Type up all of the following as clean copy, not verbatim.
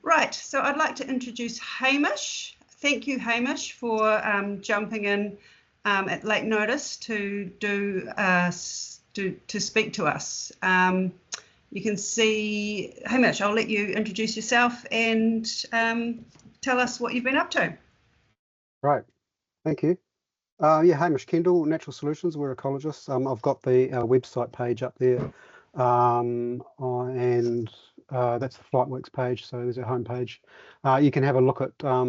Right, so I'd like to introduce Hamish. Thank you, Hamish, for jumping in at late notice to speak to us. You can see, Hamish, I'll let you introduce yourself and tell us what you've been up to. Right, thank you. Yeah, Hamish Kendal, Natural Solutions, we're ecologists. I've got the website page up there, and that's the FlightWorks page, so there's a home page. You can have a look at, I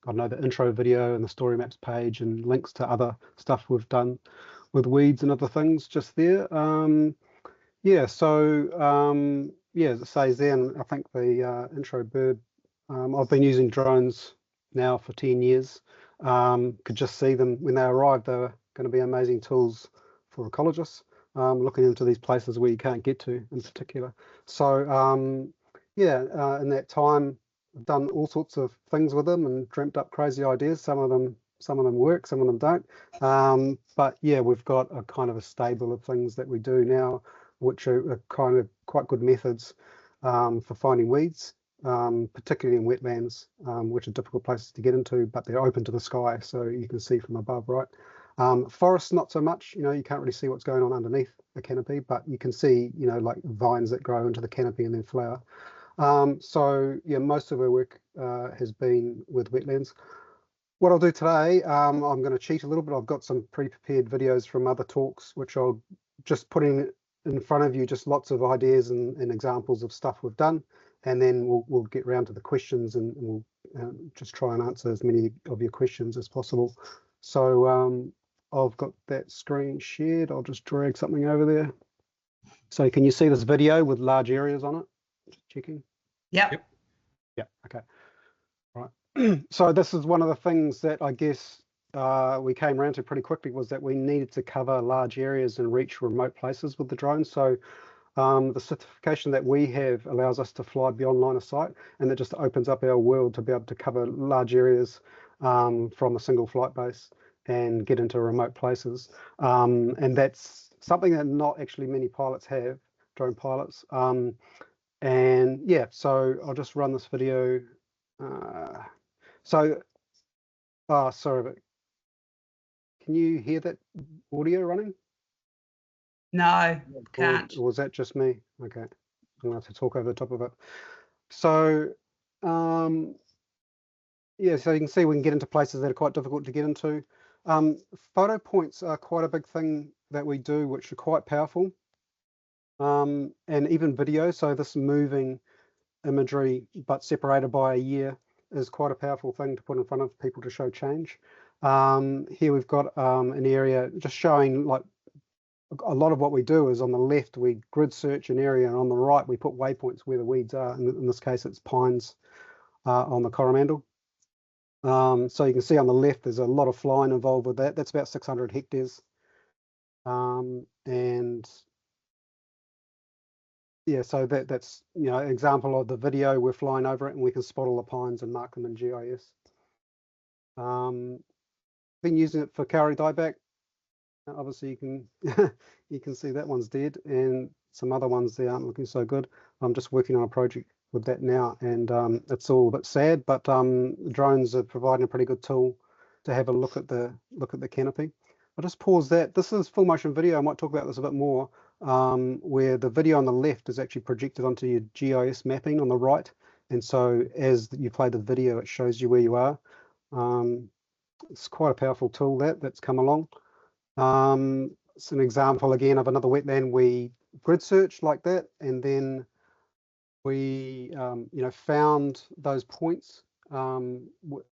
don't know, the intro video and the story maps page and links to other stuff we've done with weeds and other things just there. Yeah, so, yeah, as it says there, and I think the intro bird, I've been using drones now for 10 years. Could just see them when they arrived. They were going to be amazing tools for ecologists, looking into these places where you can't get to in particular. So yeah, in that time I've done all sorts of things with them and dreamt up crazy ideas. Some of them work, some of them don't. But yeah, we've got a kind of a stable of things that we do now, which are kind of quite good methods for finding weeds. Particularly in wetlands, which are difficult places to get into, but they're open to the sky, so you can see from above, right? Forests, not so much, you know, you can't really see what's going on underneath the canopy, but you can see, you know, like vines that grow into the canopy and then flower. So yeah, most of our work has been with wetlands. What I'll do today, I'm going to cheat a little bit. I've got some pre-prepared videos from other talks, which I'll just put in front of you, just lots of ideas and examples of stuff we've done. And then we'll get round to the questions and we'll just try and answer as many of your questions as possible. So I've got that screen shared. I'll just drag something over there. So can you see this video with large areas on it? Just checking. Yep. Yeah, okay. Right. So this is one of the things that I guess we came around to pretty quickly, was that we needed to cover large areas and reach remote places with the drone. So the certification that we have allows us to fly beyond line of sight, and it just opens up our world to be able to cover large areas from a single flight base and get into remote places. And that's something that not actually many pilots have, drone pilots. And yeah, so I'll just run this video. Sorry, but can you hear that audio running? No, can't. Or was that just me? Okay, I'm gonna have to talk over the top of it. So yeah, so you can see we can get into places that are quite difficult to get into. Photo points are quite a big thing that we do, which are quite powerful. And even video, so this moving imagery but separated by a year is quite a powerful thing to put in front of people to show change. Here we've got an area just showing, like, a lot of what we do is on the left we grid search an area, and on the right we put waypoints where the weeds are. In this case it's pines on the Coromandel. So you can see on the left there's a lot of flying involved with that. That's about 600 hectares. And yeah, so that's, you know, an example of the video. We're flying over it and we can spot all the pines and mark them in GIS. Been using it for Kauri dieback. Obviously you can you can see that one's dead, and some other ones there aren't looking so good. I'm just working on a project with that now, and it's all a bit sad, but drones are providing a pretty good tool to have a look at the canopy. I'll just pause that. This is full motion video. I might talk about this a bit more, where the video on the left is actually projected onto your GIS mapping on the right, and so as you play the video it shows you where you are. It's quite a powerful tool that's come along. It's an example again of another wetland. We grid searched like that, and then we you know, found those points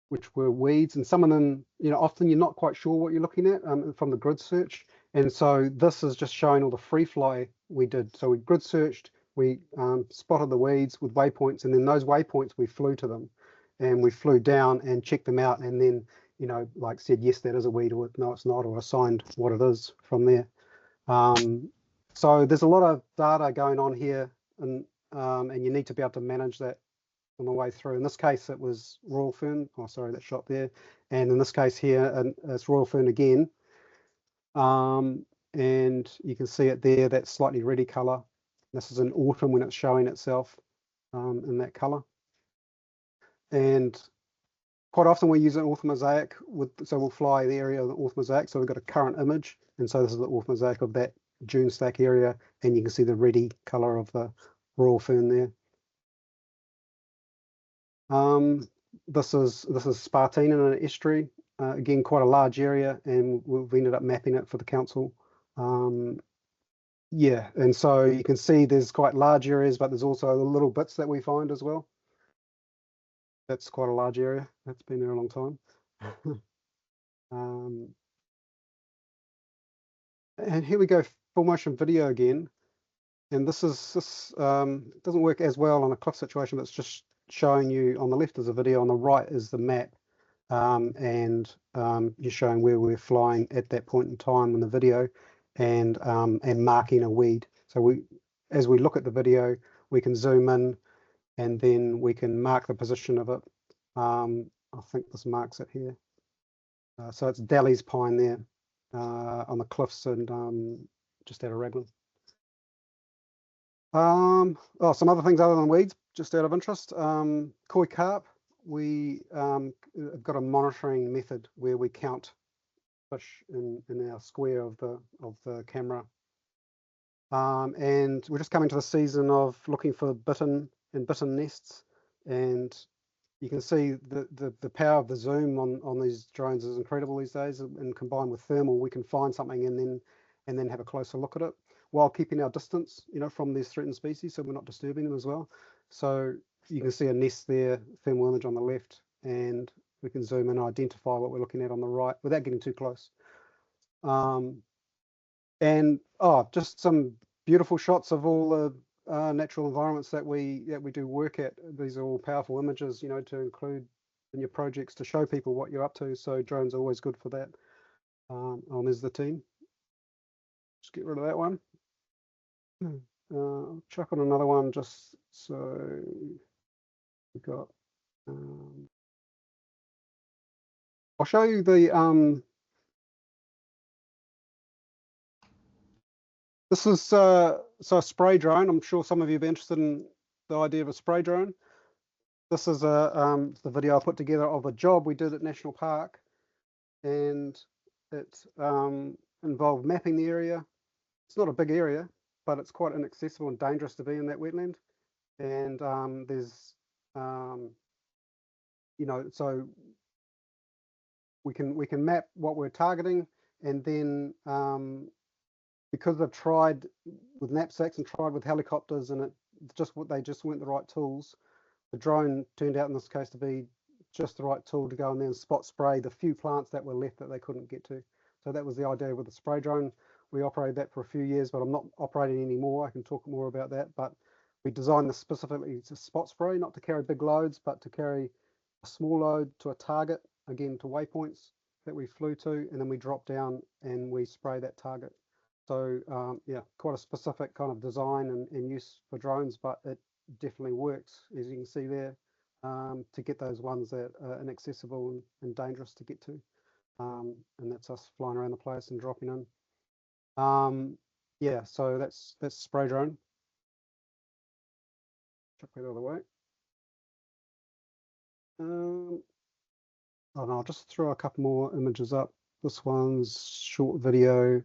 which were weeds, and some of them, you know, often you're not quite sure what you're looking at from the grid search. And so this is just showing all the free fly we did. So we grid searched, we spotted the weeds with waypoints, and then those waypoints we flew to them, and we flew down and checked them out, and then, you know, like said, yes, that is a weed, or no, it's not, or assigned what it is from there. So there's a lot of data going on here, and you need to be able to manage that on the way through. In this case, it was royal fern. Oh, sorry, that shot there. And in this case here, and it's royal fern again. And you can see it there, that slightly reddy colour. This is in autumn when it's showing itself in that colour. and quite often we use an orthomosaic so we'll fly the area of the orthomosaic. So we've got a current image, and so this is the orthomosaic of that dune stack area, and you can see the reddy colour of the royal fern there. This is Spartina in an estuary, again quite a large area, and we've ended up mapping it for the council. Yeah, and so you can see there's quite large areas, but there's also the little bits that we find as well. That's quite a large area. That's been there a long time. And here we go, full motion video again. And this doesn't work as well on a cliff situation, but it's just showing you on the left is a video, on the right is the map, and you're showing where we're flying at that point in time in the video, and marking a weed. So as we look at the video, we can zoom in, and then we can mark the position of it. I think this marks it here. So it's Daly's pine there on the cliffs and just out of Raglan. Oh, some other things other than weeds, just out of interest. Koi carp, we have got a monitoring method where we count fish in our square of the camera. And we're just coming to the season of looking for bitten nests, and you can see the power of the zoom on these drones is incredible these days, and combined with thermal, we can find something and then have a closer look at it while keeping our distance, from these threatened species, so we're not disturbing them as well. So you can see a nest there, thermal image on the left, and we can zoom in and identify what we're looking at on the right without getting too close. And just some beautiful shots of all the natural environments that we do work at. These are all powerful images, to include in your projects to show people what you're up to. So drones are always good for that. There's the team. Just get rid of that one. Chuck on another one just so we've got. I'll show you the. This is so a spray drone. I'm sure some of you will be interested in the idea of a spray drone. This is the video I put together of a job we did at National Park, and it involved mapping the area. It's not a big area, but it's quite inaccessible and dangerous to be in that wetland. And there's, so we can map what we're targeting, and then because they've tried with knapsacks and tried with helicopters, and they just weren't the right tools. The drone turned out in this case to be just the right tool to go and then spot spray the few plants that were left that they couldn't get to. So that was the idea with the spray drone. We operated that for a few years, but I'm not operating anymore. I can talk more about that. But we designed this specifically to spot spray, not to carry big loads, but to carry a small load to a target, again to waypoints that we flew to, and then we drop down and we spray that target. So yeah, quite a specific kind of design and use for drones, but it definitely works, as you can see there, to get those ones that are inaccessible and dangerous to get to. And that's us flying around the place and dropping in. Yeah, so that's spray drone. Chuck that other way. Oh no, I'll just throw a couple more images up. This one's short video.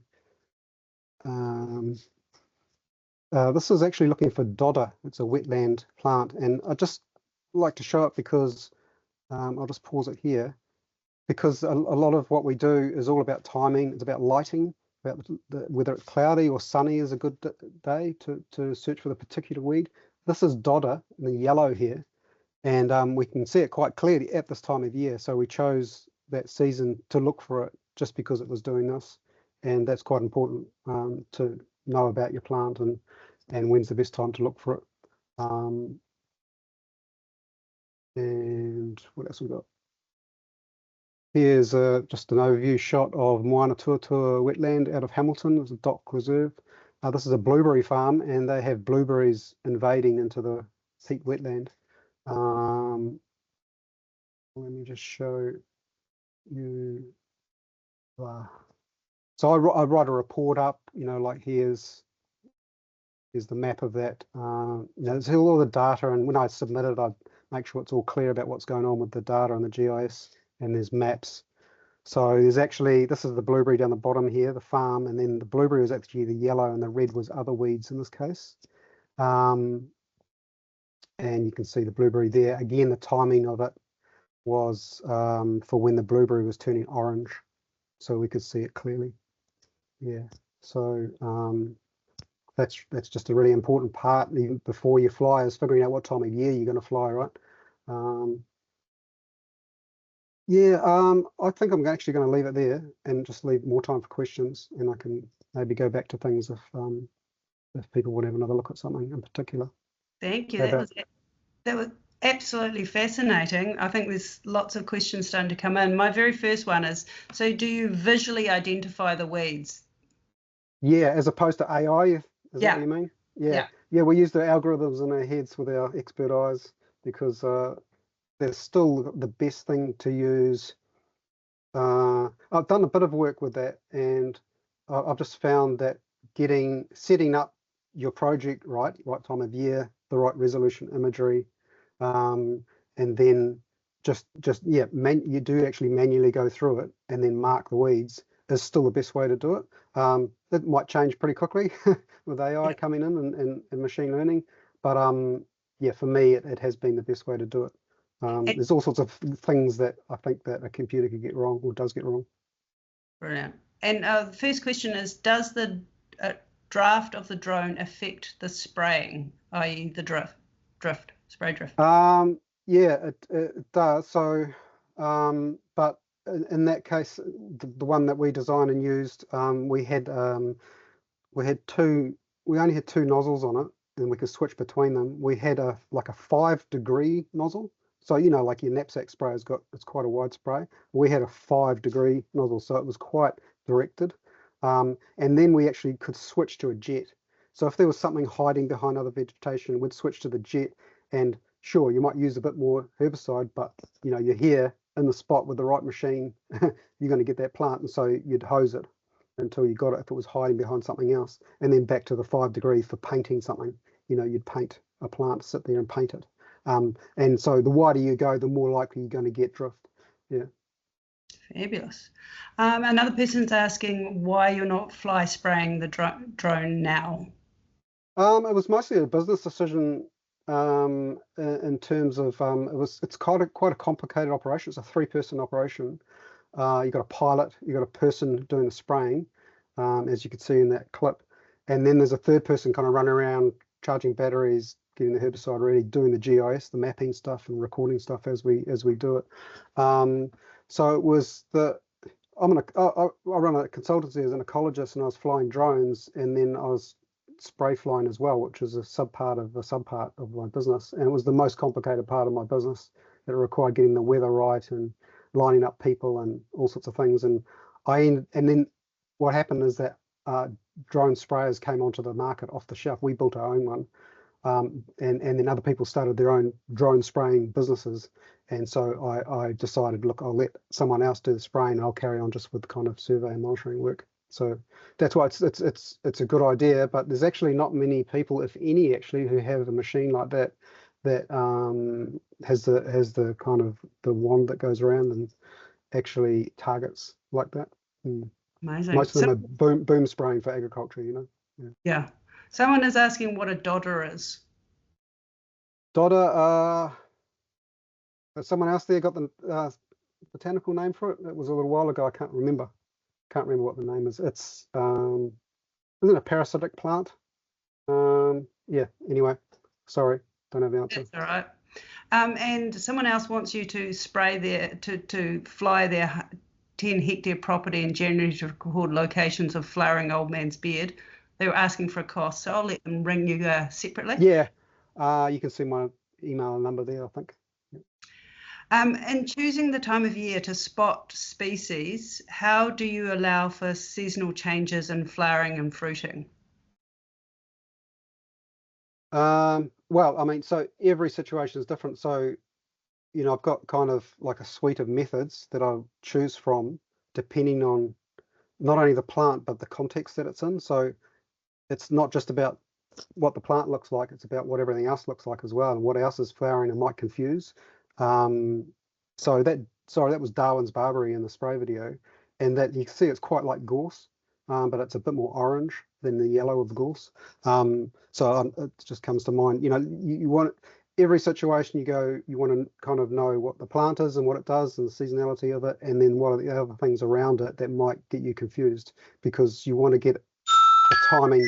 This is actually looking for dodder. It's a wetland plant, and I just like to show it because I'll just pause it here, because a lot of what we do is all about timing. It's about lighting, about whether it's cloudy or sunny is a good day to search for the particular weed. This is dodder in the yellow here, and we can see it quite clearly at this time of year. So we chose that season to look for it just because it was doing this, and that's quite important to know about your plant and when's the best time to look for it. And what else we got? Here's just an overview shot of Moana Tuatua wetland out of Hamilton. It's a dock reserve. This is a blueberry farm, and they have blueberries invading into the peat wetland. Let me just show you. So I write a report up, like here's the map of that. There's all the data, and when I submit it, I make sure it's all clear about what's going on with the data and the GIS, and there's maps. So there's actually, this is the blueberry down the bottom here, the farm, and then the blueberry was actually the yellow and the red was other weeds in this case. And you can see the blueberry there. Again, the timing of it was for when the blueberry was turning orange, so we could see it clearly. Yeah, so that's just a really important part even before you fly, is figuring out what time of year you're going to fly, right? I think I'm actually going to leave it there and just leave more time for questions, and I can maybe go back to things if people would have another look at something in particular. Thank you. That was absolutely fascinating. I think there's lots of questions starting to come in. My very first one is, so do you visually identify the weeds? Yeah, as opposed to AI, is that what you mean? Yeah, we use the algorithms in our heads with our expert eyes, because they're still the best thing to use. I've done a bit of work with that, and I've just found that setting up your project right time of year, the right resolution imagery, and then you do actually manually go through it and then mark the weeds, is still the best way to do it. It might change pretty quickly with AI coming in and machine learning, but for me it has been the best way to do it. There's all sorts of things that I think that a computer could get wrong, or does get wrong. Brilliant. And the first question is, does the draft of the drone affect the spraying, i.e. the spray drift? Yeah, it does. So, but in that case, the one that we designed and used, we only had two nozzles on it, and we could switch between them. We had like a 5-degree nozzle. So, like your knapsack spray it's quite a wide spray. We had a 5-degree nozzle, so it was quite directed. And then we actually could switch to a jet. So if there was something hiding behind other vegetation, we'd switch to the jet, and sure, you might use a bit more herbicide, but you're here in the spot with the right machine, you're going to get that plant, and so you'd hose it until you got it if it was hiding behind something else. And then back to the 5 degrees for painting something. You'd paint a plant, sit there and paint it. And so the wider you go, the more likely you're going to get drift. Yeah. Fabulous. Another person's asking why you're not fly spraying the drone now. It was mostly a business decision in terms of it's quite a complicated operation. It's a 3-person operation. You've got a pilot, you've got a person doing the spraying, as you can see in that clip, and then there's a 3rd person kind of running around charging batteries, getting the herbicide ready, doing the GIS, the mapping stuff, and recording stuff as we do it. So it was I run a consultancy as an ecologist, and I was flying drones, and then I was spray flying as well, which is a subpart of my business, and it was the most complicated part of my business. It required getting the weather right and lining up people and all sorts of things. And then what happened is that drone sprayers came onto the market off the shelf. We built our own one, and then other people started their own drone spraying businesses. And so I decided, look, I'll let someone else do the spraying, and I'll carry on just with kind of survey and monitoring work. So that's why it's a good idea, but there's actually not many people, if any, actually, who have a machine like that has the kind of the wand that goes around and actually targets like that. Amazing. Most of them are boom spraying for agriculture, Yeah. Someone is asking what a dodder is. Dodder, someone else there got the botanical name for it. It was a little while ago. I can't remember what the name is. It's isn't it a parasitic plant? Yeah, anyway, sorry, don't have the answer. That's all right. And someone else wants you to spray to fly their 10-hectare property and generally to record locations of flowering old man's beard. They were asking for a cost, so I'll let them ring you separately. Yeah, you can see my email number there, I think. And choosing the time of year to spot species, how do you allow for seasonal changes in flowering and fruiting? Well, I mean, so every situation is different. So, I've got kind of like a suite of methods that I'll choose from depending on not only the plant, but the context that it's in. So it's not just about what the plant looks like, it's about what everything else looks like as well, and what else is flowering and might confuse. That was Darwin's barberry in the spray video, and that you can see it's quite like gorse, but it's a bit more orange than the yellow of gorse. It just comes to mind. You want every situation you want to kind of know what the plant is and what it does and the seasonality of it, and then what are the other things around it that might get you confused, because you want to get the timing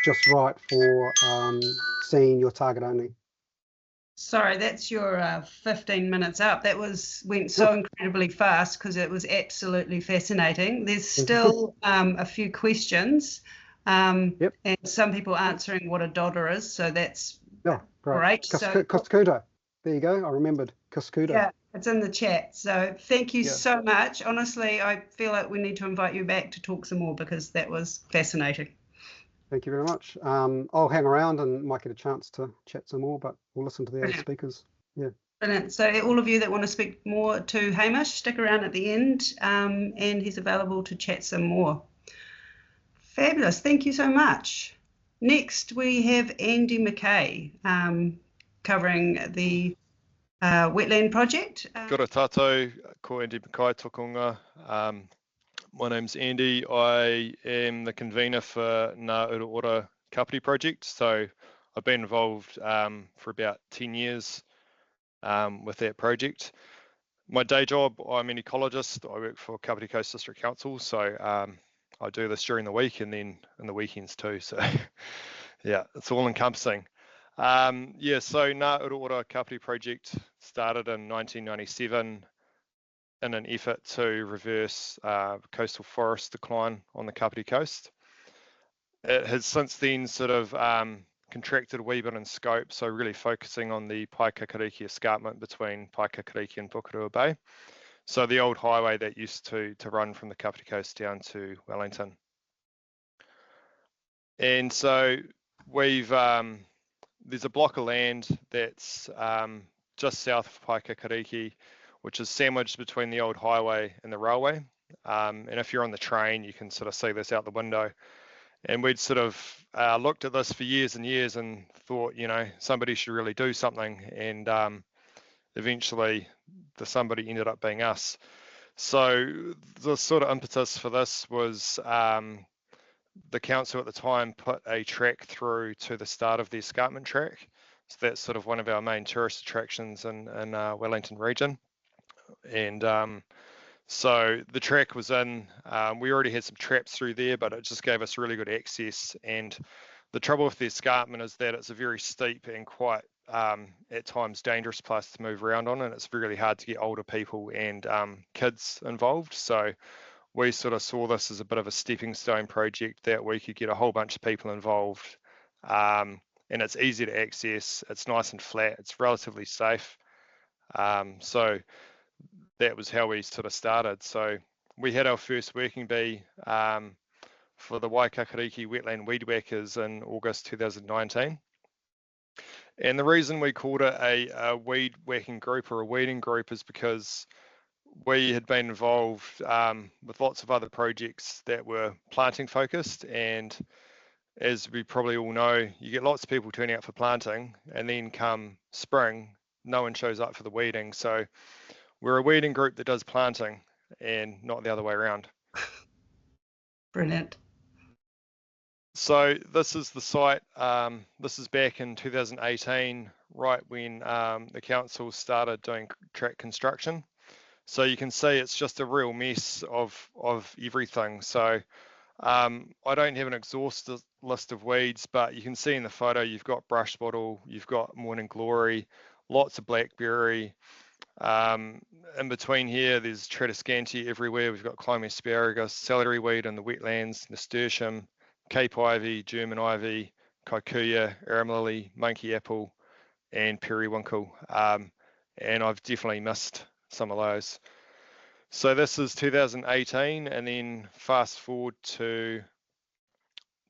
just right for seeing your target only. Sorry, that's your 15 minutes up. That went so incredibly fast because it was absolutely fascinating. There's still a few questions, and some people answering what a dodder is, so that's great. Cuscuta. There you go. I remembered Cuscuta. Yeah, it's in the chat. So thank you so much. Honestly, I feel like we need to invite you back to talk some more because that was fascinating. Thank you very much. I'll hang around and might get a chance to chat some more, but we'll listen to the other speakers. Yeah. Brilliant. So all of you that want to speak more to Hamish, stick around at the end, and he's available to chat some more. Fabulous. Thank you so much. Next, we have Andy McKay covering the Wetland Project. Kia ora tātou, ko Andy McKay tokonga. My name's Andy. I am the convener for Ngā Uruora Kāpiti Project. So I've been involved for about 10 years with that project. My day job, I'm an ecologist. I work for Kāpiti Coast District Council. So I do this during the week and then in the weekends too. So yeah, it's all encompassing. So Ngā Uruora Kāpiti Project started in 1997 in an effort to reverse coastal forest decline on the Kāpiti coast. It has since then sort of contracted a wee bit in scope, so really focusing on the Waikākāriki escarpment between Waikākāriki and Pukerua Bay. So the old highway that used to run from the Kāpiti coast down to Wellington. And so we've there's a block of land that's just south of Waikākāriki, which is sandwiched between the old highway and the railway. And if you're on the train, you can sort of see this out the window. And we'd sort of looked at this for years and years and thought, somebody should really do something. And eventually the somebody ended up being us. So the sort of impetus for this was the council at the time put a track through to the start of the escarpment track. So that's sort of one of our main tourist attractions in Wellington region. And so the track was in, we already had some traps through there, but it just gave us really good access. And the trouble with the escarpment is that it's a very steep and quite at times dangerous place to move around on, and it's really hard to get older people and kids involved. So we sort of saw this as a bit of a stepping stone project that we could get a whole bunch of people involved, and it's easy to access, it's nice and flat, it's relatively safe. So that was how we sort of started. So we had our first working bee for the Waikākāriki Wetland Weed Whackers in August 2019. And the reason we called it a weed whacking group or a weeding group is because we had been involved with lots of other projects that were planting focused. And as we probably all know, you get lots of people turning out for planting, and then come spring, no one shows up for the weeding. So we're a weeding group that does planting and not the other way around. Brilliant. So this is the site. This is back in 2018, right when the council started doing track construction. So you can see it's just a real mess of everything. So I don't have an exhaustive list of weeds, but you can see in the photo, you've got brush bottle, you've got morning glory, lots of blackberry. In between here, there's Tradescantia everywhere. We've got climbing asparagus, celery weed in the wetlands, nasturtium, Cape ivy, German ivy, kikuyu, arum lily, monkey apple, and periwinkle. And I've definitely missed some of those. So this is 2018, and then fast forward to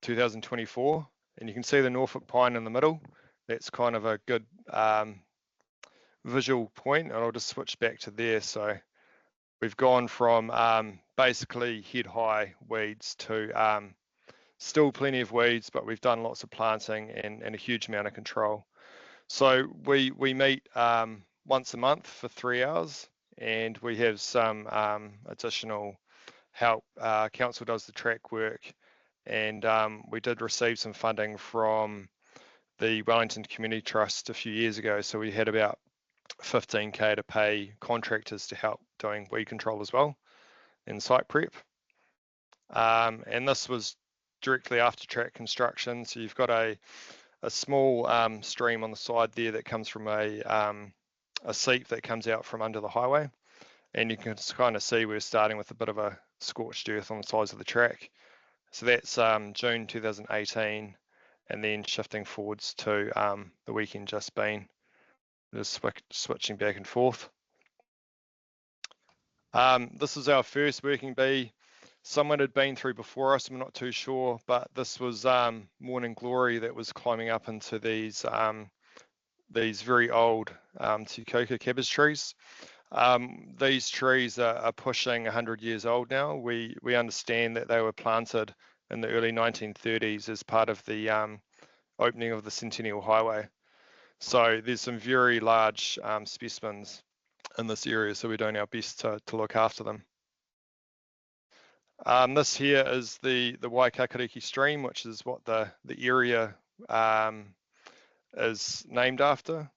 2024, and you can see the Norfolk pine in the middle. That's kind of a good visual point, and I'll just switch back to there. So we've gone from basically head high weeds to Still plenty of weeds, but we've done lots of planting and a huge amount of control. So we meet once a month for 3 hours, and we have some additional help. Council does the track work, and we did receive some funding from the Wellington Community Trust a few years ago. So we had about 15k to pay contractors to help doing weed control as well and site prep. And this was directly after track construction. So you've got a small stream on the side there that comes from a seep that comes out from under the highway. And you can kind of see we're starting with a bit of a scorched earth on the sides of the track. So that's June 2018, and then shifting forwards to the weekend just been, just switching back and forth. This is our first working bee. Someone had been through before us, I'm not too sure, but this was Morning Glory that was climbing up into these very old Te Koka cabbage trees. These trees are pushing 100 years old now. We understand that they were planted in the early 1930s as part of the opening of the Centennial Highway. So there's some very large specimens in this area, so we're doing our best to look after them. This here is the Waikākāriki stream, which is what the area is named after.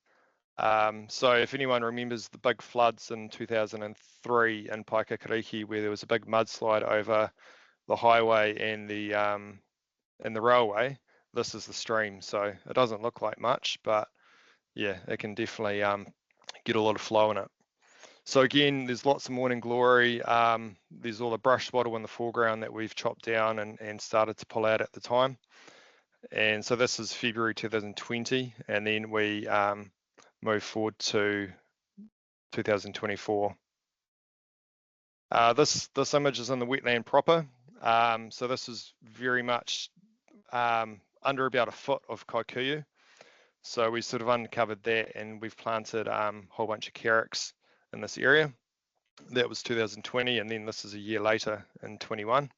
So if anyone remembers the big floods in 2003 in Waikākāriki, where there was a big mudslide over the highway and the railway, this is the stream. So it doesn't look like much, but yeah, it can definitely get a lot of flow in it. So again, there's lots of Morning Glory. There's all the brush wattle in the foreground that we've chopped down and started to pull out at the time. And so this is February 2020, and then we move forward to 2024. This image is in the wetland proper. So this is very much under about a foot of kikuyu. So we sort of uncovered that, and we've planted a whole bunch of carrots in this area. That was 2020, and then this is a year later in 21.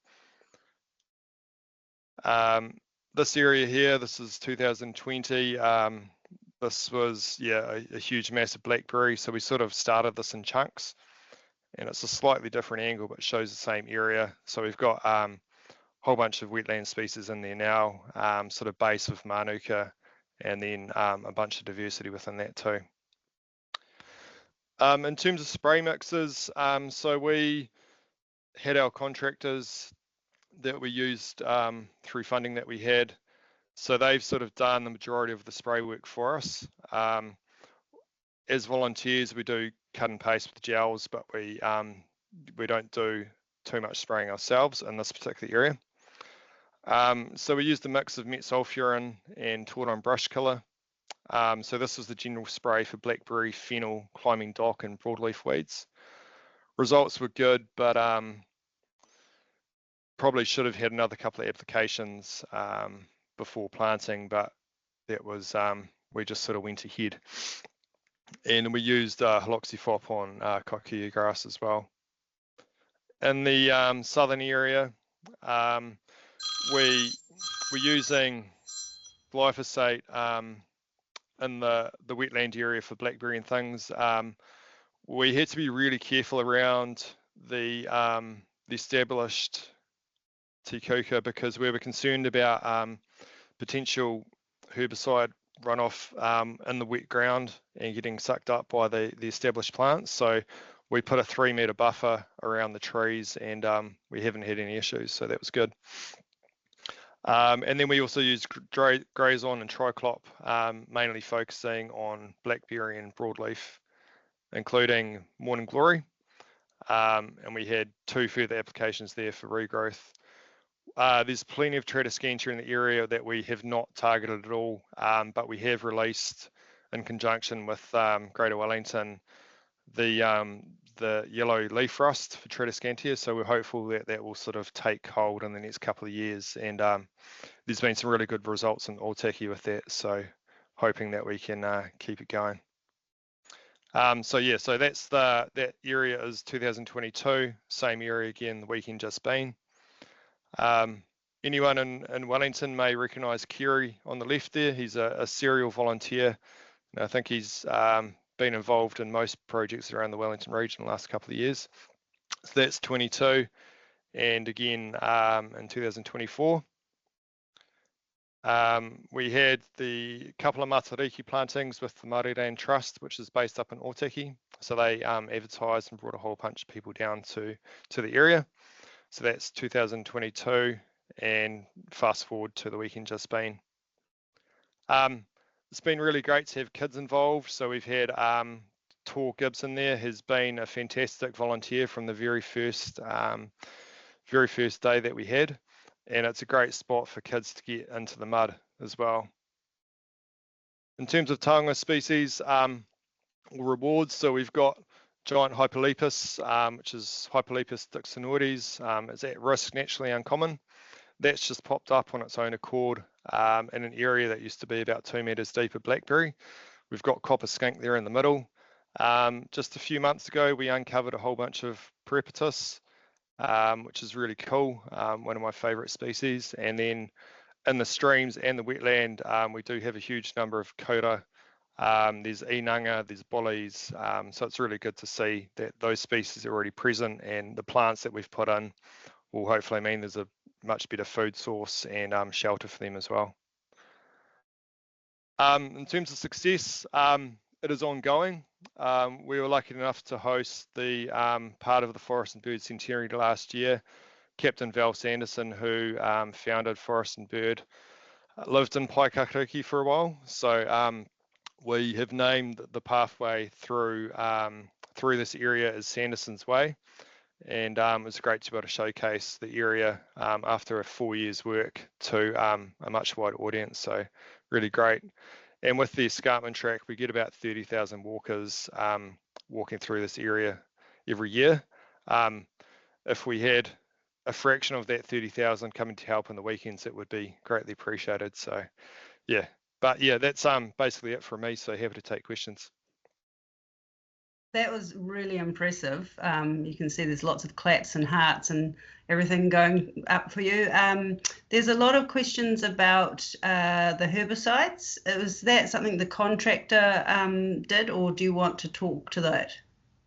This area here, this is 2020. This was, yeah, a huge, massive blackberry. So we sort of started this in chunks, and it's a slightly different angle, but shows the same area. So we've got a whole bunch of wetland species in there now, sort of base with Manuka, and then a bunch of diversity within that too. In terms of spray mixes, so we had our contractors that we used through funding that we had. So they've sort of done the majority of the spray work for us. As volunteers, we do cut and paste with gels, but we don't do too much spraying ourselves in this particular area. So we used a mix of metsulfuron and Tordine brush killer. So this was the general spray for blackberry, fennel, climbing dock, and broadleaf weeds. Results were good, but probably should have had another couple of applications before planting, but that was, we just sort of went ahead. And we used haloxyfop on kikuyu grass as well. In the southern area, we're using glyphosate in the wetland area for blackberry and things. We had to be really careful around the established Te Koka because we were concerned about potential herbicide runoff in the wet ground and getting sucked up by the established plants. So we put a 3 metre buffer around the trees, and we haven't had any issues, so that was good. And then we also used Grazon and Triclop, mainly focusing on blackberry and broadleaf, including Morning Glory. And we had 2 further applications there for regrowth. There's plenty of Tradescantia in the area that we have not targeted at all, but we have released in conjunction with Greater Wellington the yellow leaf rust for Tradescantia. So we're hopeful that that will sort of take hold in the next couple of years. And there's been some really good results in Otaki with that. So hoping that we can keep it going. So yeah, so that's that area is 2022, same area again, the weekend just been. anyone in Wellington may recognise Kerry on the left there. He's a serial volunteer. And I think he's been involved in most projects around the Wellington region the last couple of years. So that's 22. And again, in 2024. We had the couple of Matariki plantings with the Māori Land Trust, which is based up in Otaki. So they advertised and brought a whole bunch of people down to the area. So that's 2022, and fast forward to the weekend just been. It's been really great to have kids involved. So we've had Tor Gibson there, who's been a fantastic volunteer from the very first day that we had. And it's a great spot for kids to get into the mud as well. In terms of taonga species, rewards, so we've got giant Hypolepis, which is Hypolepis dixonoides. It's at risk, naturally uncommon. That's just popped up on its own accord in an area that used to be about 2 meters deep of blackberry. We've got copper skink there in the middle. Just a few months ago, we uncovered a whole bunch of Peripatus, which is really cool, one of my favourite species. And then in the streams and the wetland, we do have a huge number of Koura. There's Inanga, there's Bullies, so it's really good to see that those species are already present, and the plants that we've put in will hopefully mean there's a much better food source and shelter for them as well. In terms of success, it is ongoing. We were lucky enough to host the part of the Forest and Bird Centenary last year. Captain Val Sanderson, who founded Forest and Bird, lived in Waikākāriki for a while. So we have named the pathway through this area as Sanderson's Way. And it was great to be able to showcase the area after a 4 years work to a much wider audience. So really great. And with the escarpment track, we get about 30,000 walkers walking through this area every year. If we had a fraction of that 30,000 coming to help on the weekends, it would be greatly appreciated. So yeah, but yeah, that's basically it for me. So happy to take questions. That was really impressive. You can see there's lots of claps and hearts and everything going up for you. There's a lot of questions about the herbicides. Was that something the contractor did, or do you want to talk to that?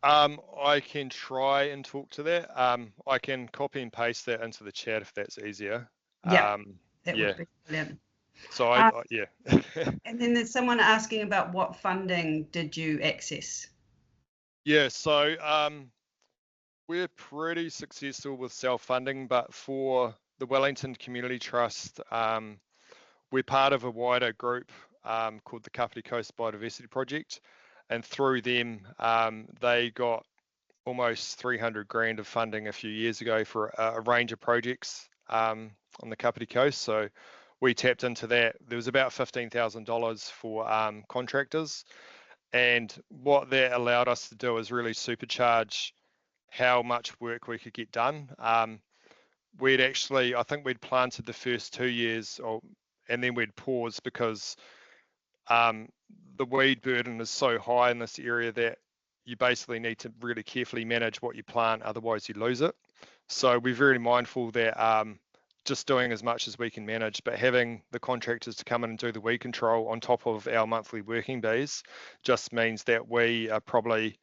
I can try and talk to that. I can copy and paste that into the chat if that's easier. Yeah, that would be brilliant. So yeah. And then there's someone asking about what funding did you access? Yeah, so we're pretty successful with self-funding, but for the Wellington Community Trust, we're part of a wider group called the Kāpiti Coast Biodiversity Project, and through them, they got almost 300 grand of funding a few years ago for a range of projects on the Kāpiti Coast. So we tapped into that. There was about $15,000 for contractors. And what that allowed us to do is really supercharge how much work we could get done. I think we'd planted the first 2 years, and then we'd pause because the weed burden is so high in this area that you basically need to really carefully manage what you plant, otherwise you lose it. So we're very mindful that just doing as much as we can manage, but having the contractors to come in and do the weed control on top of our monthly working days just means that we are probably,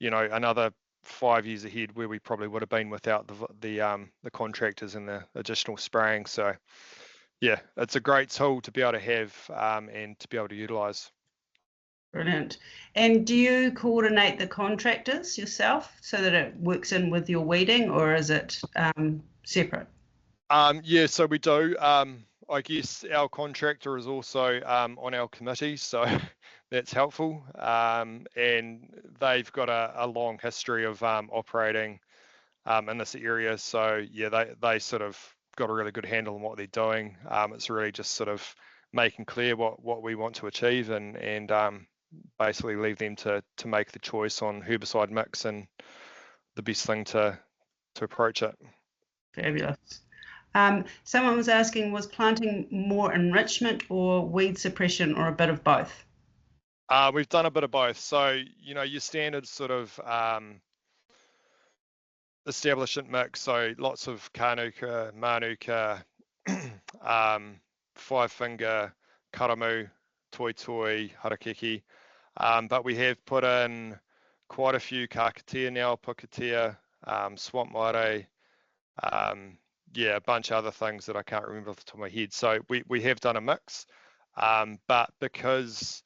another 5 years ahead where we probably would have been without the contractors and the additional spraying. So yeah, it's a great tool to be able to have and to be able to utilise. Brilliant. And do you coordinate the contractors yourself so that it works in with your weeding, or is it separate? Yeah, so we do. I guess our contractor is also on our committee, so that's helpful. And they've got a long history of operating in this area. So yeah, they sort of got a really good handle on what they're doing. It's really just sort of making clear what we want to achieve, and basically leave them to make the choice on herbicide mix and the best thing to approach it. Fabulous. Someone was asking, was planting more enrichment or weed suppression, or a bit of both? We've done a bit of both. So, your standard sort of establishment mix, so lots of Kānuka, Mānuka, Five Finger, Karamu, Toi Toi, Harakeke. But we have put in quite a few kakatea now, pukatea, swamp mare, yeah, a bunch of other things that I can't remember off the top of my head. So we have done a mix, but because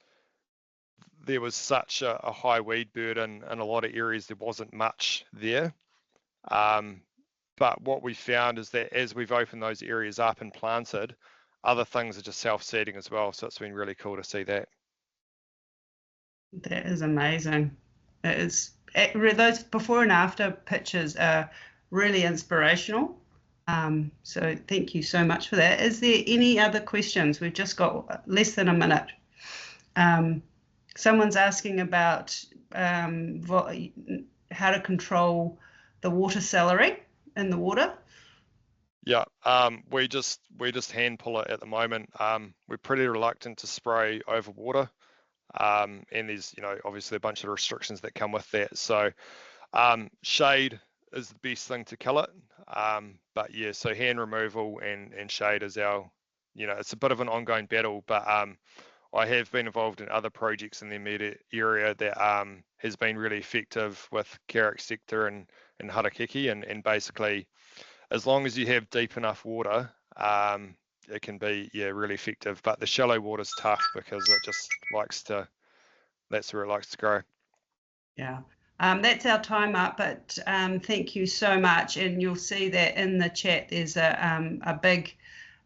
there was such a high weed burden in a lot of areas, there wasn't much there. But what we found is that as we've opened those areas up and planted, other things are just self-seeding as well. So it's been really cool to see that. That is amazing. It is. Those before and after pictures are really inspirational. So thank you so much for that. Is there any other questions? We've just got less than a minute. Someone's asking about how to control the water celery in the water. Yeah, we just hand pull it at the moment. We're pretty reluctant to spray over water, and there's obviously a bunch of restrictions that come with that. So shade is the best thing to kill it. But yeah, so hand removal and shade is our, it's a bit of an ongoing battle. But I have been involved in other projects in the immediate area that has been really effective with Carrick sector and Harakeke, and basically, as long as you have deep enough water, it can be really effective. But the shallow water is tough because it just that's where it likes to grow. Yeah. That's our time up, but thank you so much. And you'll see that in the chat there's a big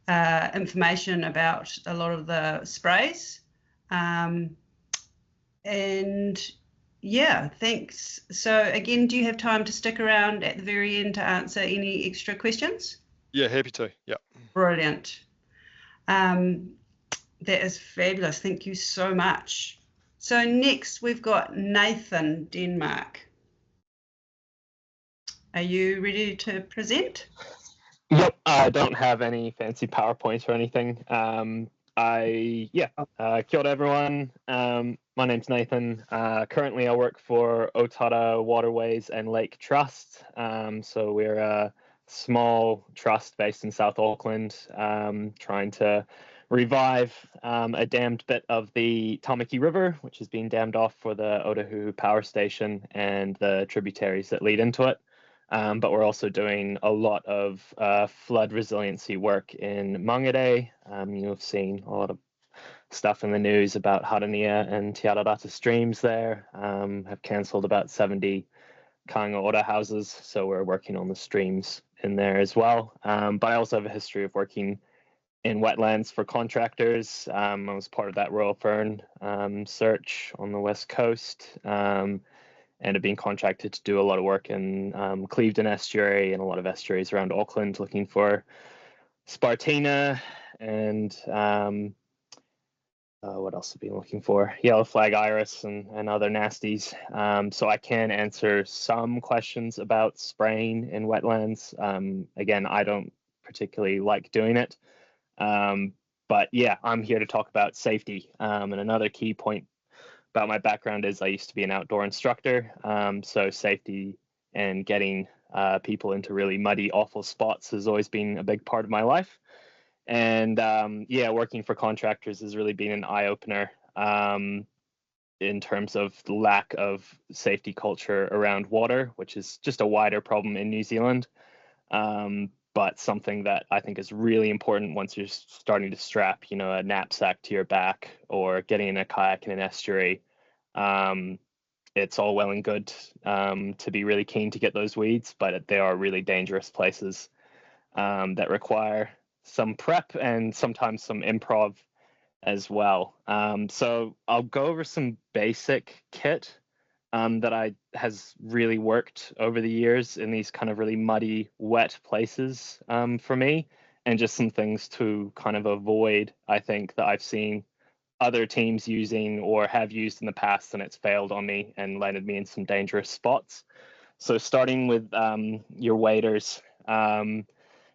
information about a lot of the sprays. And yeah, thanks. So again, do you have time to stick around at the very end to answer any extra questions? Yeah, happy to. Yeah. Brilliant. That is fabulous. Thank you so much. So next we've got Nathan, Denmark. Are you ready to present? Yep, I don't have any fancy PowerPoints or anything. Kia ora everyone. My name's Nathan. Currently I work for Otara, Waterways and Lake Trust. So we're a small trust based in South Auckland, trying to revive a dammed bit of the Tamaki River, which has been dammed off for the Otahuhu Power Station and the tributaries that lead into it. But we're also doing a lot of flood resiliency work in Mangere. You've seen a lot of stuff in the news about Harinea and Te Ararata streams there. Have cancelled about 70 kāinga ora houses, so we're working on the streams in there as well. But I also have a history of working in wetlands for contractors. I was part of that Royal Fern search on the west coast. And have been contracted to do a lot of work in Clevedon Estuary and a lot of estuaries around Auckland, looking for Spartina and what else have I been looking for? Yellow flag iris and other nasties. So I can answer some questions about spraying in wetlands. Again, I don't particularly like doing it. But yeah, I'm here to talk about safety. And another key point about my background is I used to be an outdoor instructor. So safety and getting people into really muddy, awful spots has always been a big part of my life. And working for contractors has really been an eye-opener in terms of the lack of safety culture around water, which is just a wider problem in New Zealand. But something that I think is really important once you're starting to strap, a knapsack to your back or getting in a kayak in an estuary. It's all well and good to be really keen to get those weeds, but they are really dangerous places that require some prep and sometimes some improv as well. So I'll go over some basic kit that has really worked over the years in these kind of really muddy, wet places for me, and just some things to kind of avoid, I think, that I've seen other teams using or have used in the past, and it's failed on me and landed me in some dangerous spots. So starting with your waders,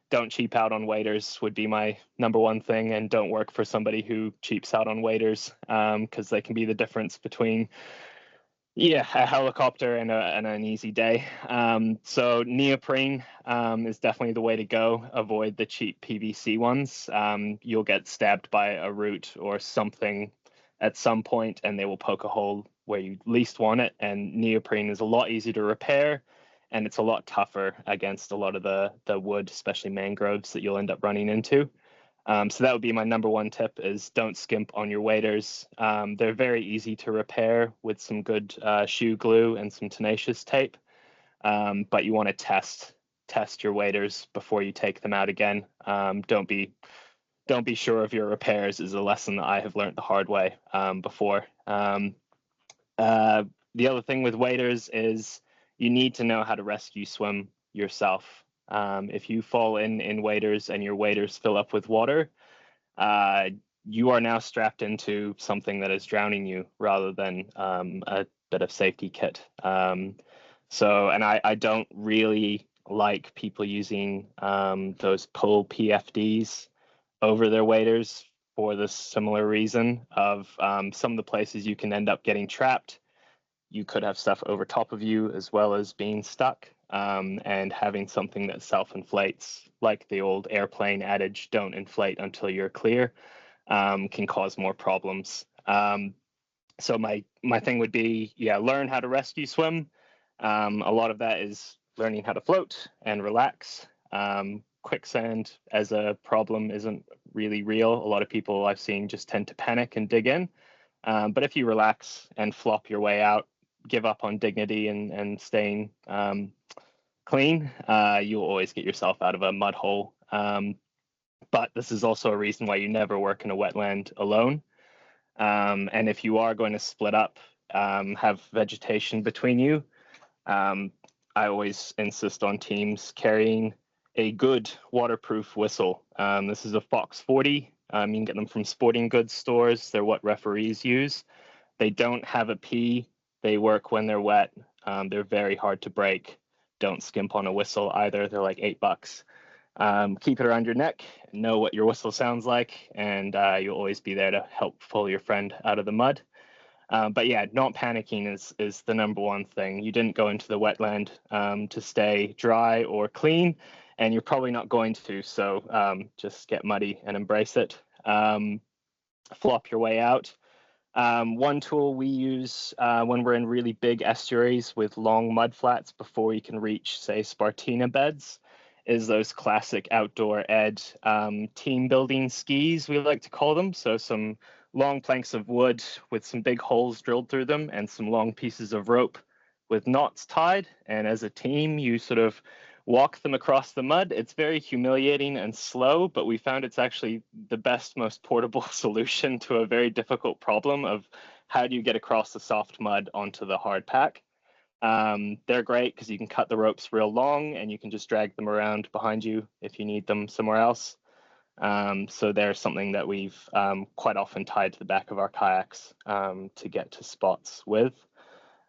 don't cheap out on waders would be my number one thing, and don't work for somebody who cheaps out on waders because they can be the difference between Yeah, a helicopter and an easy day. So neoprene is definitely the way to go. Avoid the cheap PVC ones. You'll get stabbed by a root or something at some point, and they will poke a hole where you least want it. And neoprene is a lot easier to repair, and it's a lot tougher against a lot of the wood, especially mangroves, that you'll end up running into. So that would be my number one tip, is don't skimp on your waders. They're very easy to repair with some good shoe glue and some tenacious tape. But you want to test your waders before you take them out again. Don't be sure of your repairs is a lesson that I have learned the hard way before. The other thing with waders is you need to know how to rescue swim yourself. If you fall in waders and your waders fill up with water, you are now strapped into something that is drowning you rather than a bit of safety kit. And I don't really like people using those pull PFDs over their waders for the similar reason of some of the places you can end up getting trapped. You could have stuff over top of you as well as being stuck. And having something that self-inflates, like the old airplane adage, don't inflate until you're clear, can cause more problems. So my thing would be, learn how to rescue swim. A lot of that is learning how to float and relax. Quicksand as a problem isn't really real. A lot of people I've seen just tend to panic and dig in. But if you relax and flop your way out, give up on dignity and staying clean, you'll always get yourself out of a mud hole. But this is also a reason why you never work in a wetland alone. And if you are going to split up, have vegetation between you, I always insist on teams carrying a good waterproof whistle. This is a Fox 40. You can get them from sporting goods stores. They're what referees use. They don't have a P. They work when they're wet. They're very hard to break. Don't skimp on a whistle either. They're like $8. Keep it around your neck, know what your whistle sounds like, and you'll always be there to help pull your friend out of the mud. But yeah, not panicking is the number one thing. You didn't go into the wetland to stay dry or clean, and you're probably not going to, so just get muddy and embrace it. Flop your way out. One tool we use when we're in really big estuaries with long mud flats before you can reach, say, Spartina beds, is those classic outdoor ed team building skis, we like to call them. So some long planks of wood with some big holes drilled through them and some long pieces of rope with knots tied. And as a team, you sort of walk them across the mud. It's very humiliating and slow, but we found it's actually the best, most portable solution to a very difficult problem of how do you get across the soft mud onto the hard pack. They're great because you can cut the ropes real long and you can just drag them around behind you if you need them somewhere else. So they're something that we've quite often tied to the back of our kayaks to get to spots with.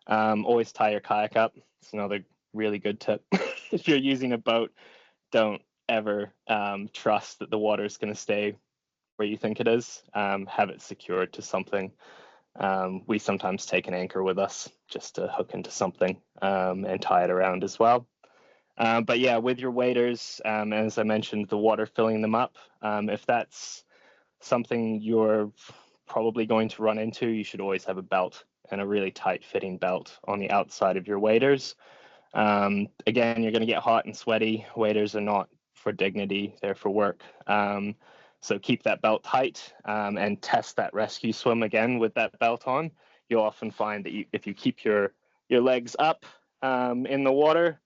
Always tie your kayak up. It's another really good tip. If you're using a boat, don't ever trust that the water is going to stay where you think it is. Have it secured to something. We sometimes take an anchor with us just to hook into something and tie it around as well. But yeah, with your waders, as I mentioned, the water filling them up, if that's something you're probably going to run into, you should always have a belt and a really tight fitting belt on the outside of your waders. Again, you're going to get hot and sweaty. Waders are not for dignity, they're for work. So keep that belt tight and test that rescue swim again with that belt on. You'll often find that if you keep your legs up in the water,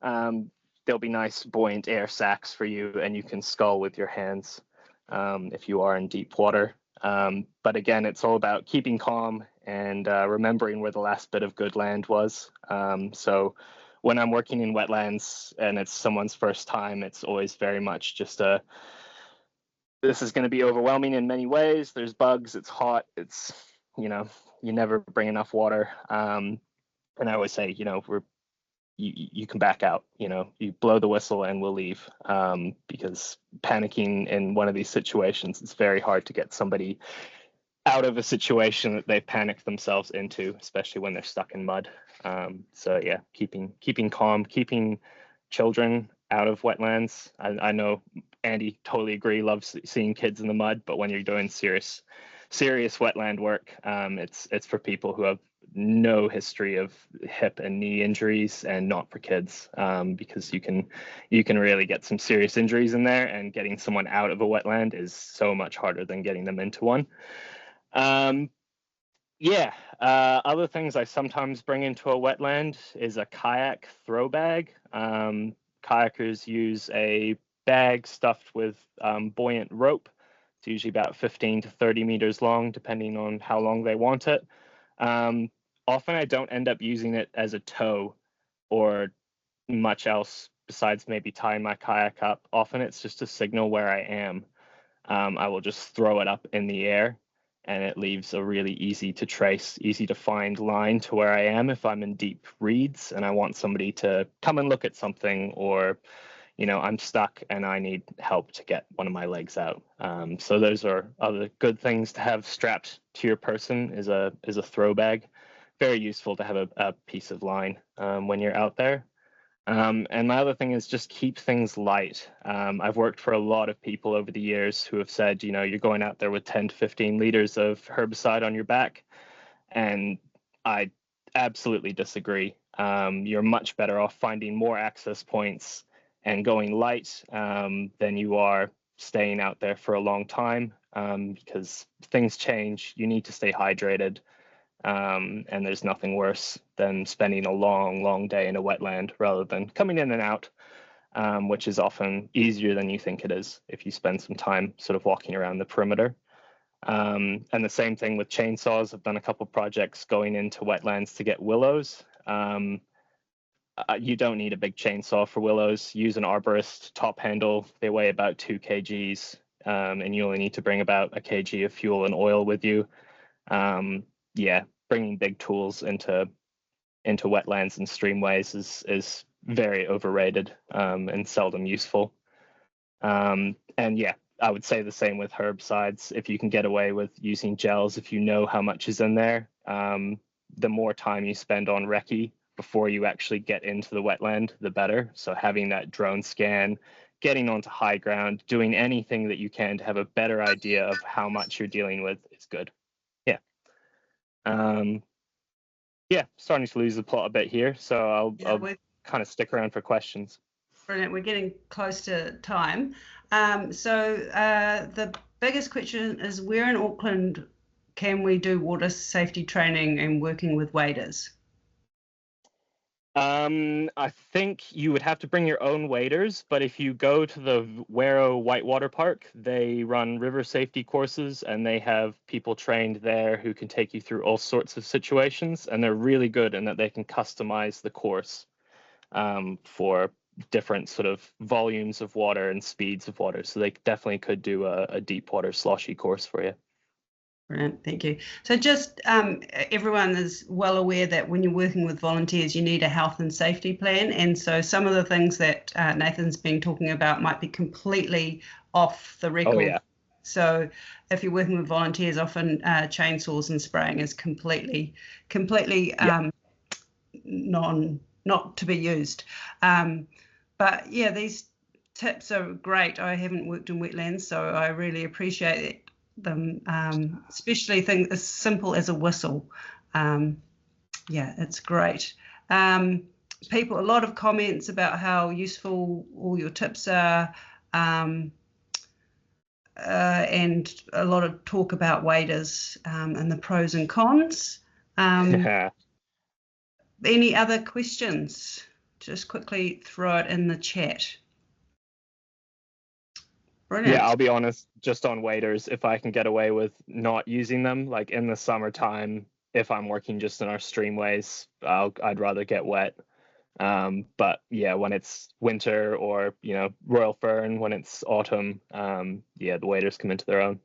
there'll be nice buoyant air sacs for you, and you can scull with your hands if you are in deep water. But again, it's all about keeping calm and remembering where the last bit of good land was. So when I'm working in wetlands and it's someone's first time, it's always very much just this is going to be overwhelming in many ways. There's bugs, it's hot, it's, you never bring enough water. And I always say, you can back out, you blow the whistle and we'll leave, because panicking in one of these situations, it's very hard to get somebody out of a situation that they've panicked themselves into, especially when they're stuck in mud. So yeah, keeping calm, keeping children out of wetlands. I know Andy totally agree, loves seeing kids in the mud, but when you're doing serious wetland work, it's for people who have no history of hip and knee injuries, and not for kids, because you can really get some serious injuries in there, and getting someone out of a wetland is so much harder than getting them into one. Other things I sometimes bring into a wetland is a kayak throw bag. Kayakers use a bag stuffed with buoyant rope. It's usually about 15 to 30 meters long, depending on how long they want it. Often I don't end up using it as a tow or much else besides maybe tying my kayak up. Often it's just to signal where I am. I will just throw it up in the air, and it leaves a really easy to trace, easy to find line to where I am if I'm in deep reeds and I want somebody to come and look at something, or I'm stuck and I need help to get one of my legs out. So those are other good things to have strapped to your person, is a throw bag. Very useful to have a piece of line when you're out there. And my other thing is just keep things light. I've worked for a lot of people over the years who have said, you're going out there with 10 to 15 liters of herbicide on your back. And I absolutely disagree. You're much better off finding more access points and going light than you are staying out there for a long time, because things change. You need to stay hydrated. And there's nothing worse than spending a long day in a wetland rather than coming in and out, which is often easier than you think it is if you spend some time sort of walking around the perimeter. And the same thing with chainsaws. I've done a couple projects going into wetlands to get willows. You don't need a big chainsaw for willows. Use an arborist top handle. They weigh about 2 kgs, and you only need to bring about 1 kg of fuel and oil with you. Bringing big tools into wetlands and streamways is very overrated and seldom useful. I would say the same with herbicides. If you can get away with using gels, if you know how much is in there, the more time you spend on recce before you actually get into the wetland, the better. So having that drone scan, getting onto high ground, doing anything that you can to have a better idea of how much you're dealing with is good. Starting to lose the plot a bit here, so I'll kind of stick around for questions. Brilliant. We're getting close to time. So the biggest question is, where in Auckland can we do water safety training and working with waders? I think you would have to bring your own waders, but if you go to the Wero Whitewater Park, they run river safety courses, and they have people trained there who can take you through all sorts of situations, and they're really good in that they can customize the course for different sort of volumes of water and speeds of water. So they definitely could do a deep water sloshy course for you. Brilliant, thank you. So just everyone is well aware that when you're working with volunteers, you need a health and safety plan. And so some of the things that Nathan's been talking about might be completely off the record. Oh, yeah. So if you're working with volunteers, often chainsaws and spraying is completely not to be used. But yeah, these tips are great. I haven't worked in wetlands, so I really appreciate them, especially things as simple as a whistle. It's great. A lot of comments about how useful all your tips are, and a lot of talk about waders and the pros and cons. Any other questions? Just quickly throw it in the chat. Brilliant. Yeah, I'll be honest, just on waders, if I can get away with not using them, like in the summertime, if I'm working just in our streamways, I'd rather get wet. But yeah, when it's winter, or Royal Fern, when it's autumn, the waders come into their own.